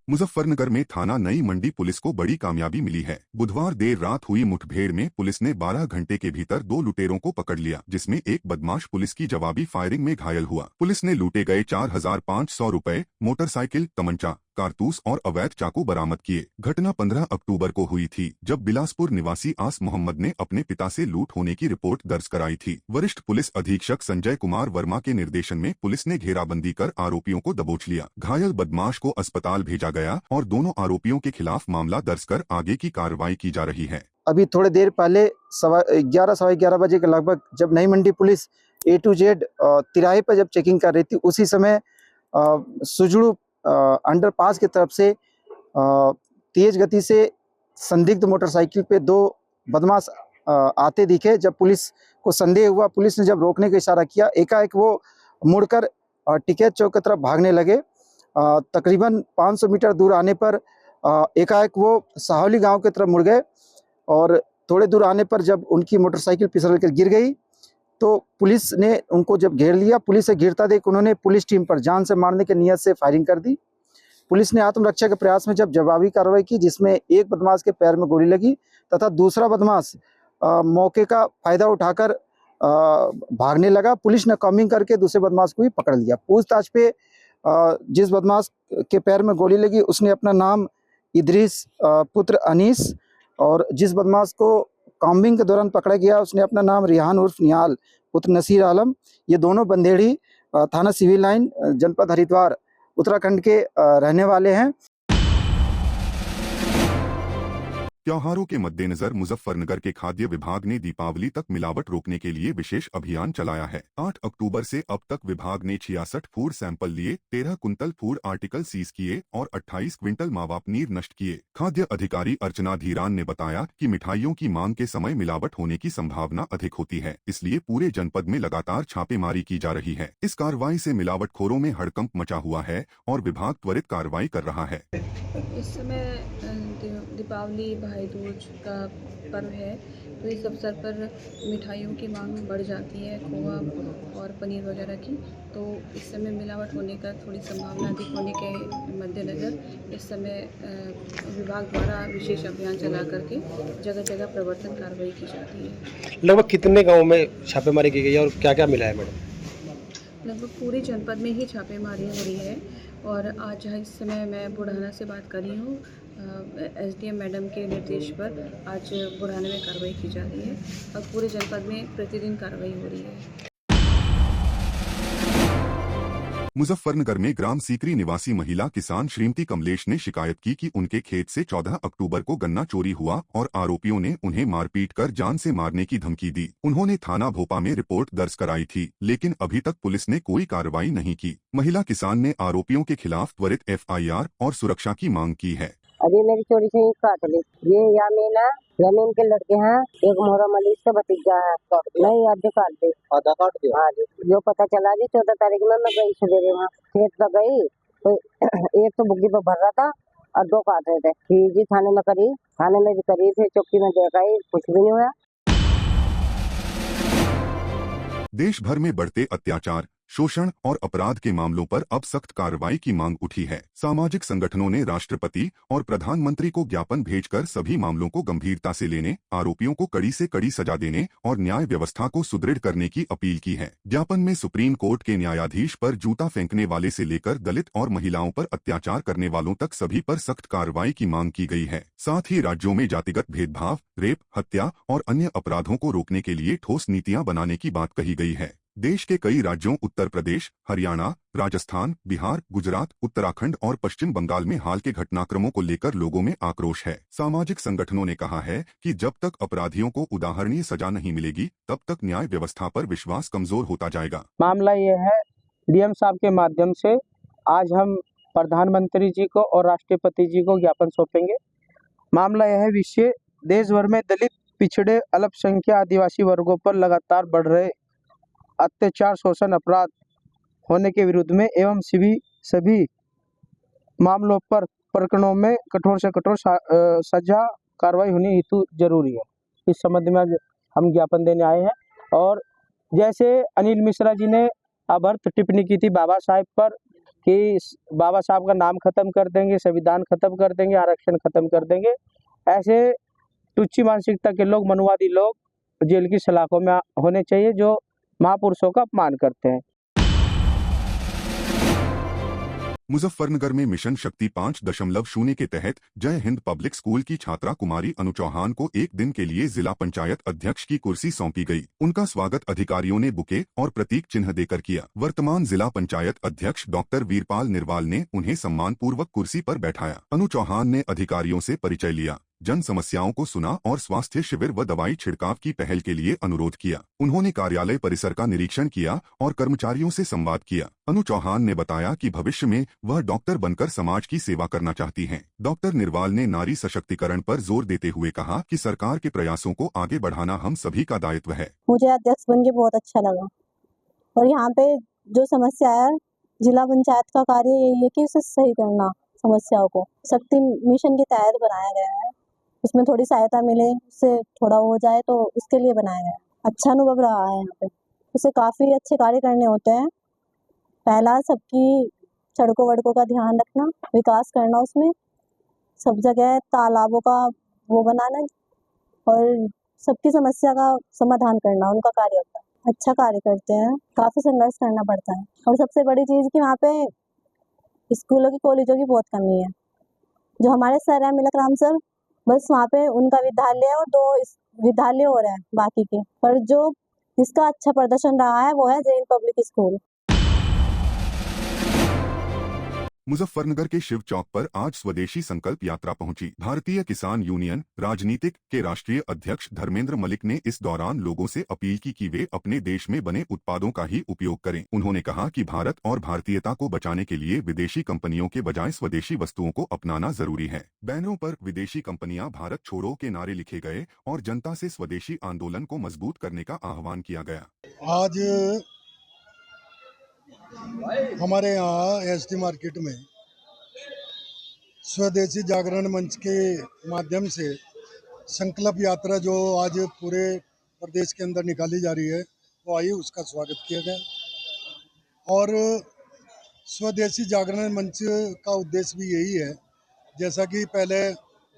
मुजफ्फरनगर में थाना नई मंडी पुलिस को बड़ी कामयाबी मिली है। बुधवार देर रात हुई मुठभेड़ में पुलिस ने 12 घंटे के भीतर 2 लुटेरों को पकड़ लिया, जिसमें एक बदमाश पुलिस की जवाबी फायरिंग में घायल हुआ। पुलिस ने लूटे गए 4,500 रुपए, मोटरसाइकिल, तमंचा, कारतूस और अवैध चाकू बरामद किए। घटना 15 अक्टूबर को हुई थी, जब बिलासपुर निवासी आस मोहम्मद ने अपने पिता से लूट होने की रिपोर्ट दर्ज कराई थी। वरिष्ठ पुलिस अधीक्षक संजय कुमार वर्मा के निर्देशन में पुलिस ने घेराबंदी कर आरोपियों को दबोच लिया। घायल बदमाश को अस्पताल भेजा गया और दोनों आरोपियों के खिलाफ मामला दर्ज कर आगे की कार्रवाई की जा रही है। अभी थोड़ी देर पहले 11:15 बजे के लगभग जब Nai Mandi police A to Z तिराहे पर जब चेकिंग कर रही थी, उसी समय सुजड़ू अंडरपास की तरफ से तेज गति से संदिग्ध मोटरसाइकिल पे 2 बदमाश आते दिखे। जब पुलिस को संदेह हुआ, पुलिस ने जब रोकने का इशारा किया, एकाएक वो मुड़कर टिकैत चौक की तरफ भागने लगे। तकरीबन 500 मीटर दूर आने पर एकाएक वो साहौली गांव की तरफ मुड़ गए और थोड़े दूर आने पर जब उनकी मोटरसाइकिल फिसल कर गिर गई तो पुलिस ने उनको जब घेर लिया। पुलिस से घिरता देख उन्होंने पुलिस टीम पर जान से मारने की नीयत से फायरिंग कर दी। पुलिस ने आत्मरक्षा के प्रयास में जब जवाबी कार्रवाई की, जिसमें एक बदमाश के पैर में गोली लगी तथा दूसरा बदमाश मौके का फायदा उठाकर भागने लगा। पुलिस ने कॉम्बिंग करके दूसरे बदमाश को भी पकड़ लिया। पूछताछ पे जिस बदमाश के पैर में गोली लगी उसने अपना नाम इदरीस पुत्र अनीस, और जिस बदमाश को कॉम्बिंग के दौरान पकड़ा गया उसने अपना नाम रिहान उर्फ निहाल पुत्र नसीर आलम, ये दोनों बंदेड़ी थाना सिविल लाइन जनपद हरिद्वार उत्तराखंड के रहने वाले हैं। त्योहारों के मद्देनजर मुजफ्फरनगर के खाद्य विभाग ने दीपावली तक मिलावट रोकने के लिए विशेष अभियान चलाया है। 8 अक्टूबर से अब तक विभाग ने 66 फूड सैंपल लिए, 13 कुंतल फूड आर्टिकल सीज किए और 28 क्विंटल मावा पनीर नष्ट किए। खाद्य अधिकारी अर्चना धीरान ने बताया कि मिठाइयों की मांग के समय मिलावट होने की संभावना अधिक होती है, इसलिए पूरे जनपद में लगातार छापेमारी की जा रही है। इस कार्रवाई से मिलावटखोरों में हड़कंप मचा हुआ है और विभाग त्वरित कार्रवाई कर रहा है। इस समय दीपावली भाई दूज का पर्व है, तो इस अवसर पर मिठाइयों की मांग बढ़ जाती है, खोआ और पनीर वगैरह की। तो इस समय मिलावट होने का थोड़ी संभावना अधिक होने के मद्देनज़र इस समय विभाग द्वारा विशेष अभियान चला करके जगह जगह प्रवर्तन कार्रवाई की जाती है। लगभग कितने गाँव में छापेमारी की गई है और क्या क्या मिला है मैडम? लगभग पूरे जनपद में ही छापेमारी हो रही है और आज इस समय मैं बुढ़ाना से बात कर रही हूँ। SDM मैडम के निर्देश पर आज बुढ़ाने में कार्रवाई की जा रही है और पूरे जनपद में प्रतिदिन कार्रवाई हो रही है। मुजफ्फरनगर में ग्राम सीकरी निवासी महिला किसान श्रीमती कमलेश ने शिकायत की कि उनके खेत से 14 अक्टूबर को गन्ना चोरी हुआ और आरोपियों ने उन्हें मारपीट कर जान से मारने की धमकी दी। उन्होंने थाना भोपा में रिपोर्ट दर्ज कराई थी, लेकिन अभी तक पुलिस ने कोई कार्रवाई नहीं की। महिला किसान ने आरोपियों के खिलाफ त्वरित FIR और सुरक्षा की मांग की है। अभी मेरी चोरी से काट ली। ये यामीन के लड़के हैं, एक मोहरम अली से भतीजा है। नहीं आधे काट दे। आधा काट दे? हाँ जी। जो पता चला जी 14 तारीख में मैं गई सवेरे वहाँ खेत पर गई तो एक तो बुग्गी पर भर रहा था और 2 काट रहे थे। फिर जी थाने में भी करी, फिर चौकी में देखा, कुछ भी नहीं हुआ। देश भर में बढ़ते अत्याचार, शोषण और अपराध के मामलों पर अब सख्त कार्रवाई की मांग उठी है। सामाजिक संगठनों ने राष्ट्रपति और प्रधानमंत्री को ज्ञापन भेजकर सभी मामलों को गंभीरता से लेने, आरोपियों को कड़ी से कड़ी सजा देने और न्याय व्यवस्था को सुदृढ़ करने की अपील की है। ज्ञापन में सुप्रीम कोर्ट के न्यायाधीश पर जूता फेंकने वाले से लेकर दलित और महिलाओं पर अत्याचार करने वालों तक सभी पर सख्त कार्रवाई की मांग की गई है। साथ ही राज्यों में जातिगत भेदभाव, रेप, हत्या और अन्य अपराधों को रोकने के लिए ठोस नीतियां बनाने की बात कही गई है। देश के कई राज्यों उत्तर प्रदेश, हरियाणा, राजस्थान, बिहार, गुजरात, उत्तराखंड और पश्चिम बंगाल में हाल के घटनाक्रमों को लेकर लोगों में आक्रोश है। सामाजिक संगठनों ने कहा है कि जब तक अपराधियों को उदाहरणीय सजा नहीं मिलेगी, तब तक न्याय व्यवस्था पर विश्वास कमजोर होता जाएगा। मामला ये है, DM साहब के माध्यम से आज हम प्रधानमंत्री जी को और राष्ट्रपति जी को ज्ञापन सौंपेंगे। मामला यह है, विषय देश भर में दलित, पिछड़े, अल्पसंख्यक आदिवासी वर्गों पर लगातार बढ़ रहे अत्याचार, शोषण, अपराध होने के विरुद्ध में एवं सभी मामलों पर प्रकरणों में कठोर से कठोर सजा कार्रवाई होनी हेतु जरूरी है। इस संबंध में हम ज्ञापन देने आए हैं। और जैसे अनिल मिश्रा जी ने अभर्थ टिप्पणी की थी बाबा साहेब पर कि बाबा साहब का नाम खत्म कर देंगे, संविधान खत्म कर देंगे, आरक्षण खत्म कर देंगे। ऐसे तुच्छ मानसिकता के लोग, मनुवादी लोग जेल की सलाखों में होने चाहिए जो महापुरुषों का अपमान करते हैं। मुजफ्फरनगर में मिशन शक्ति 5.0 के तहत जय हिंद पब्लिक स्कूल की छात्रा कुमारी अनु चौहान को एक दिन के लिए जिला पंचायत अध्यक्ष की कुर्सी सौंपी गई। उनका स्वागत अधिकारियों ने बुके और प्रतीक चिन्ह देकर किया। वर्तमान जिला पंचायत अध्यक्ष डॉक्टर वीरपाल निरवाल ने उन्हें सम्मानपूर्वक कुर्सी पर बैठाया। अनु चौहान ने अधिकारियों से परिचय लिया, जन समस्याओं को सुना और स्वास्थ्य शिविर व दवाई छिड़काव की पहल के लिए अनुरोध किया। उन्होंने कार्यालय परिसर का निरीक्षण किया और कर्मचारियों से संवाद किया। अनु चौहान ने बताया कि भविष्य में वह डॉक्टर बनकर समाज की सेवा करना चाहती हैं। डॉक्टर निरवाल ने नारी सशक्तिकरण पर जोर देते हुए कहा कि सरकार के प्रयासों को आगे बढ़ाना हम सभी का दायित्व है। मुझे अध्यक्ष बन के बहुत अच्छा लगा और यहाँ पे जो समस्या है, जिला पंचायत का कार्य यही है कि उसे सही करना। समस्याओं को शक्ति मिशन के तहत बनाया गया है, उसमें थोड़ी सहायता मिले, उससे थोड़ा हो जाए तो उसके लिए बनाया गया है। अच्छा अनुभव रहा है यहाँ पे, उसे काफ़ी अच्छे कार्य करने होते हैं। पहला, सबकी सड़कों वड़कों का ध्यान रखना, विकास करना, उसमें सब जगह तालाबों का वो बनाना और सबकी समस्या का समाधान करना उनका कार्य होता है। अच्छा कार्य करते हैं, काफ़ी संघर्ष करना पड़ता है। और सबसे बड़ी चीज़ कि वहाँ पे स्कूलों की, कॉलेजों की बहुत कमी है। जो हमारे सर है मिलक राम सर, बस वहाँ पे उनका विद्यालय और 2 विद्यालय हो रहा है बाकी के, पर जो जिसका अच्छा प्रदर्शन रहा है वो है जय हिंद पब्लिक स्कूल। मुजफ्फरनगर के शिव चौक पर आज स्वदेशी संकल्प यात्रा पहुंची। भारतीय किसान यूनियन राजनीतिक के राष्ट्रीय अध्यक्ष धर्मेंद्र मलिक ने इस दौरान लोगों से अपील की कि वे अपने देश में बने उत्पादों का ही उपयोग करें। उन्होंने कहा कि भारत और भारतीयता को बचाने के लिए विदेशी कंपनियों के बजाय स्वदेशी वस्तुओं को अपनाना जरूरी है। बैनरों पर विदेशी कंपनियां भारत छोड़ो के नारे लिखे गए और जनता से स्वदेशी आंदोलन को मजबूत करने का आह्वान किया गया। आज हमारे यहाँ एसटी मार्केट में स्वदेशी जागरण मंच के माध्यम से संकल्प यात्रा जो आज पूरे प्रदेश के अंदर निकाली जा रही है वो आई, उसका स्वागत किया गया। और स्वदेशी जागरण मंच का उद्देश्य भी यही है, जैसा कि पहले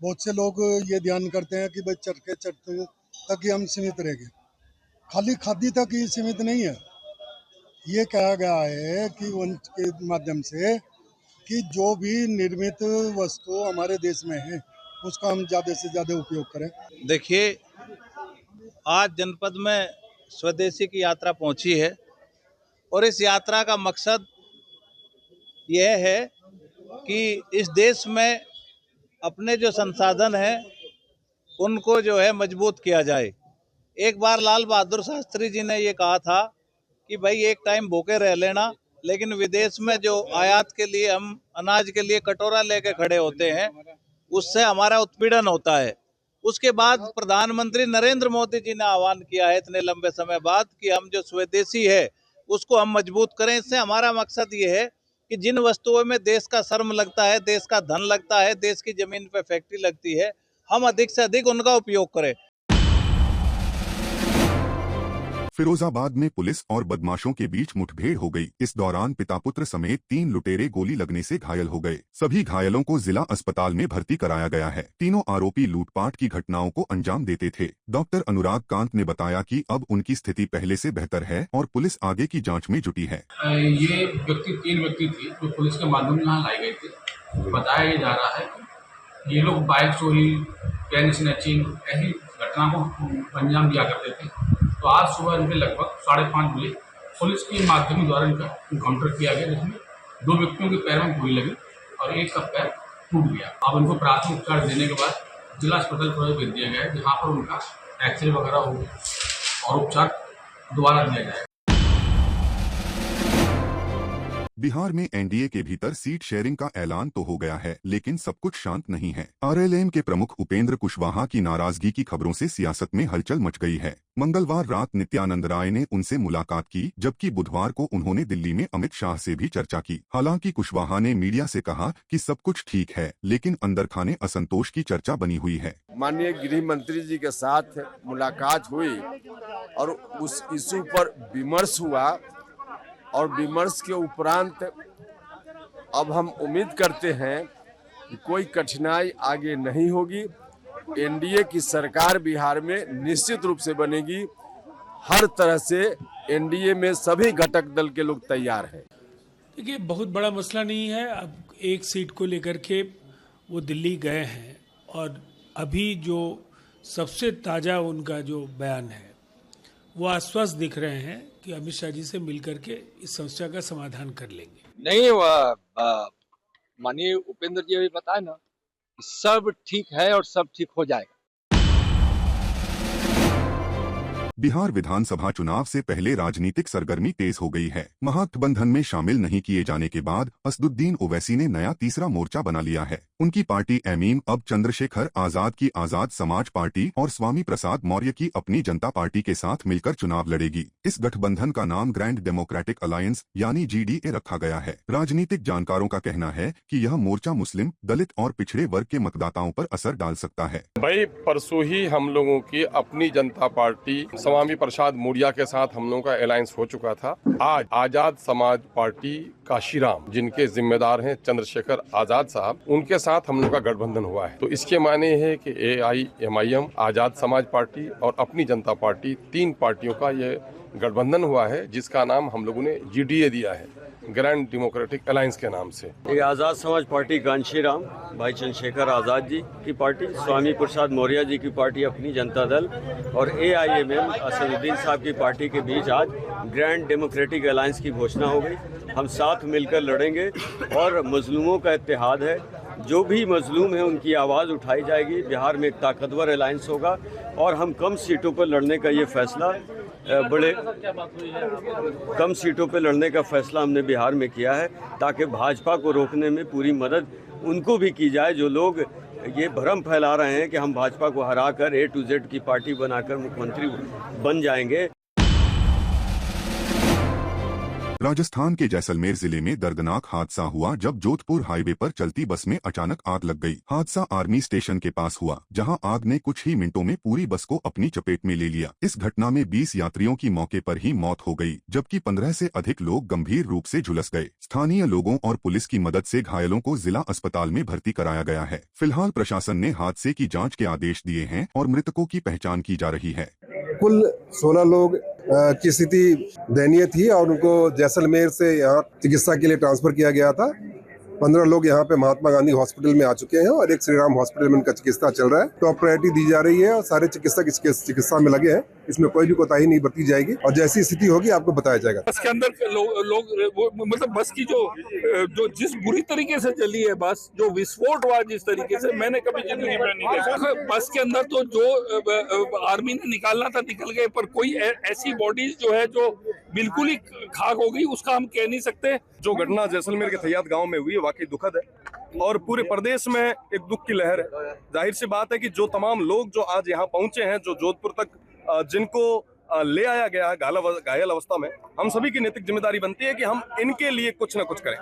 बहुत से लोग ये ध्यान करते हैं कि भाई चरखे चरखे तक ही हम सीमित रह गए, खाली खादी तक ही सीमित नहीं है। ये कहा गया है कि मंच के माध्यम से कि जो भी निर्मित वस्तु हमारे देश में है उसका हम ज़्यादा से ज़्यादा उपयोग करें। देखिए, आज जनपद में स्वदेशी की यात्रा पहुंची है और इस यात्रा का मकसद यह है कि इस देश में अपने जो संसाधन हैं उनको जो है मजबूत किया जाए। एक बार लाल बहादुर शास्त्री जी ने ये कहा था कि भाई एक टाइम भूखे रह लेना, लेकिन विदेश में जो आयात के लिए हम अनाज के लिए कटोरा लेके खड़े होते हैं उससे हमारा उत्पीड़न होता है। उसके बाद प्रधानमंत्री नरेंद्र मोदी जी ने आह्वान किया है इतने लंबे समय बाद कि हम जो स्वदेशी है उसको हम मजबूत करें। इससे हमारा मकसद ये है कि जिन वस्तुओं में देश का श्रम लगता है, देश का धन लगता है, देश की जमीन पे फैक्ट्री लगती है, हम अधिक से अधिक उनका उपयोग करें। फिरोजाबाद में पुलिस और बदमाशों के बीच मुठभेड़ हो गई। इस दौरान पिता पुत्र समेत 3 लुटेरे गोली लगने से घायल हो गए। सभी घायलों को जिला अस्पताल में भर्ती कराया गया है। तीनों आरोपी लूटपाट की घटनाओं को अंजाम देते थे। डॉक्टर अनुराग कांत ने बताया कि अब उनकी स्थिति पहले से बेहतर है और पुलिस आगे की जाँच में जुटी है। ये 3 व्यक्ति थी जो पुलिस के माध्यम से यहाँ लाई गई थी। बताया ये जा रहा है कि ये लोग बाइक चोरी, पेन स्नैचिंग ऐसी घटना को अंजाम दिया करते थे। तो आज सुबह इनके लगभग 5:30 बजे पुलिस के माध्यम द्वारा इनका इनकाउंटर किया गया, जिसमें 2 व्यक्तियों के पैर में गोली लगी और एक का पैर टूट गया। अब इनको प्राथमिक उपचार देने के बाद जिला अस्पताल भेज दिया गया है, जहाँ पर उनका एक्सरे वगैरह होगा और उपचार दोबारा दिया जाएगा। बिहार में एनडीए के भीतर सीट शेयरिंग का ऐलान तो हो गया है, लेकिन सब कुछ शांत नहीं है। आरएलएम के प्रमुख उपेंद्र कुशवाहा की नाराजगी की खबरों से सियासत में हलचल मच गई है। मंगलवार रात नित्यानंद राय ने उनसे मुलाकात की, जबकि बुधवार को उन्होंने दिल्ली में अमित शाह से भी चर्चा की। हालांकि कुशवाहा ने मीडिया से कहा कि सब कुछ ठीक है, लेकिन अंदर खाने असंतोष की चर्चा बनी हुई है। माननीय गृह मंत्री जी के साथ मुलाकात हुई और उस इशू पर विमर्श हुआ और विमर्श के उपरांत अब हम उम्मीद करते हैं कि कोई कठिनाई आगे नहीं होगी। एनडीए की सरकार बिहार में निश्चित रूप से बनेगी। हर तरह से एनडीए में सभी घटक दल के लोग तैयार हैं। देखिए, बहुत बड़ा मसला नहीं है। अब एक सीट को लेकर के वो दिल्ली गए हैं और अभी जो सबसे ताज़ा उनका जो बयान है वो आश्वस्त दिख रहे हैं कि अमित शाह जी से मिलकर के इस समस्या का समाधान कर लेंगे। नहीं, माननीय उपेंद्र जी अभी बताए ना, सब ठीक है और सब ठीक हो जाएगा। बिहार विधानसभा चुनाव से पहले राजनीतिक सरगर्मी तेज हो गई है। महागठबंधन में शामिल नहीं किए जाने के बाद असदुद्दीन ओवैसी ने नया तीसरा मोर्चा बना लिया है। उनकी पार्टी एमीम अब चंद्रशेखर आजाद की आजाद समाज पार्टी और स्वामी प्रसाद मौर्य की अपनी जनता पार्टी के साथ मिलकर चुनाव लड़ेगी। इस गठबंधन का नाम ग्रैंड डेमोक्रेटिक अलायंस यानी GDA रखा गया है। राजनीतिक जानकारों का कहना है कि यह मोर्चा मुस्लिम, दलित और पिछड़े वर्ग के मतदाताओं पर असर डाल सकता है। भाई, परसों ही हम लोगों की अपनी जनता पार्टी स्वामी प्रसाद मौर्य के साथ हम लोगों का अलायंस हो चुका था। आज आजाद समाज पार्टी काशीराम, जिनके जिम्मेदार हैं चंद्रशेखर आजाद साहब, उनके साथ हम लोग का गठबंधन हुआ है। तो इसके माने है कि AIMIM, आजाद समाज पार्टी और अपनी जनता पार्टी, 3 पार्टियों का ये गठबंधन हुआ है, जिसका नाम हम लोगों ने GDA दिया है, ग्रैंड डेमोक्रेटिक अलायंस के नाम से। ये आज़ाद समाज पार्टी कांशीराम भाई चंद्रशेखर आज़ाद जी की पार्टी, स्वामी प्रसाद मौर्य जी की पार्टी अपनी जनता दल और AIMM असदुद्दीन साहब की पार्टी के बीच आज ग्रैंड डेमोक्रेटिक अलायंस की घोषणा हो गई। हम साथ मिलकर लड़ेंगे और मजलूमों का इत्तेहाद है। जो भी मजलूम है उनकी आवाज़ उठाई जाएगी। बिहार में एक ताकतवर अलायंस होगा और हम कम सीटों पर लड़ने का ये फैसला कम सीटों पर लड़ने का फैसला हमने बिहार में किया है, ताकि भाजपा को रोकने में पूरी मदद उनको भी की जाए जो लोग ये भ्रम फैला रहे हैं कि हम भाजपा को हराकर A to Z की पार्टी बनाकर मुख्यमंत्री बन जाएंगे। राजस्थान के जैसलमेर जिले में दर्दनाक हादसा हुआ जब जोधपुर हाईवे पर चलती बस में अचानक आग लग गई। हादसा आर्मी स्टेशन के पास हुआ, जहां आग ने कुछ ही मिनटों में पूरी बस को अपनी चपेट में ले लिया। इस घटना में 20 यात्रियों की मौके पर ही मौत हो गई, जबकि 15 से अधिक लोग गंभीर रूप से झुलस गए। स्थानीय लोगों और पुलिस की मदद से घायलों को जिला अस्पताल में भर्ती कराया गया है। फिलहाल प्रशासन ने हादसे की जाँच के आदेश दिए हैं और मृतकों की पहचान की जा रही है। कुल 16 लोग की स्थिति दयनीय थी और उनको जैसलमेर से यहाँ चिकित्सा के लिए ट्रांसफर किया गया था। 15 लोग यहाँ पे महात्मा गांधी हॉस्पिटल में आ चुके हैं और एक श्री राम हॉस्पिटल में उनका चिकित्सा चल रहा है। टॉप प्रायोरिटी दी जा रही है और सारे चिकित्सक इसके चिकित्सा में लगे हैं। इसमें कोई भी कोताही नहीं बरती जाएगी और जैसी स्थिति होगी आपको बताया जाएगा। बस के अंदर लोग मतलब बस की जो जिस बुरी तरीके से चली है बस, जो विस्फोट हुआ जिस तरीके से, मैंने कभी जिंदगी में नहीं देखा। बस के अंदर तो जो आर्मी ने निकालना था निकल गए, पर कोई ऐसी बॉडीज जो है जो बिल्कुल ही खाक हो गई उसका हम कह नहीं सकते। जो घटना जैसलमेर के थैयात गांव में हुई है वाकई दुखद है और पूरे प्रदेश में एक दुख की लहर है। जाहिर सी बात है कि जो तमाम लोग जो आज यहाँ पहुंचे हैं, जो जोधपुर तक जिनको ले आया गया है घायल अवस्था में, हम सभी की नैतिक जिम्मेदारी बनती है कि हम इनके लिए कुछ न कुछ करें।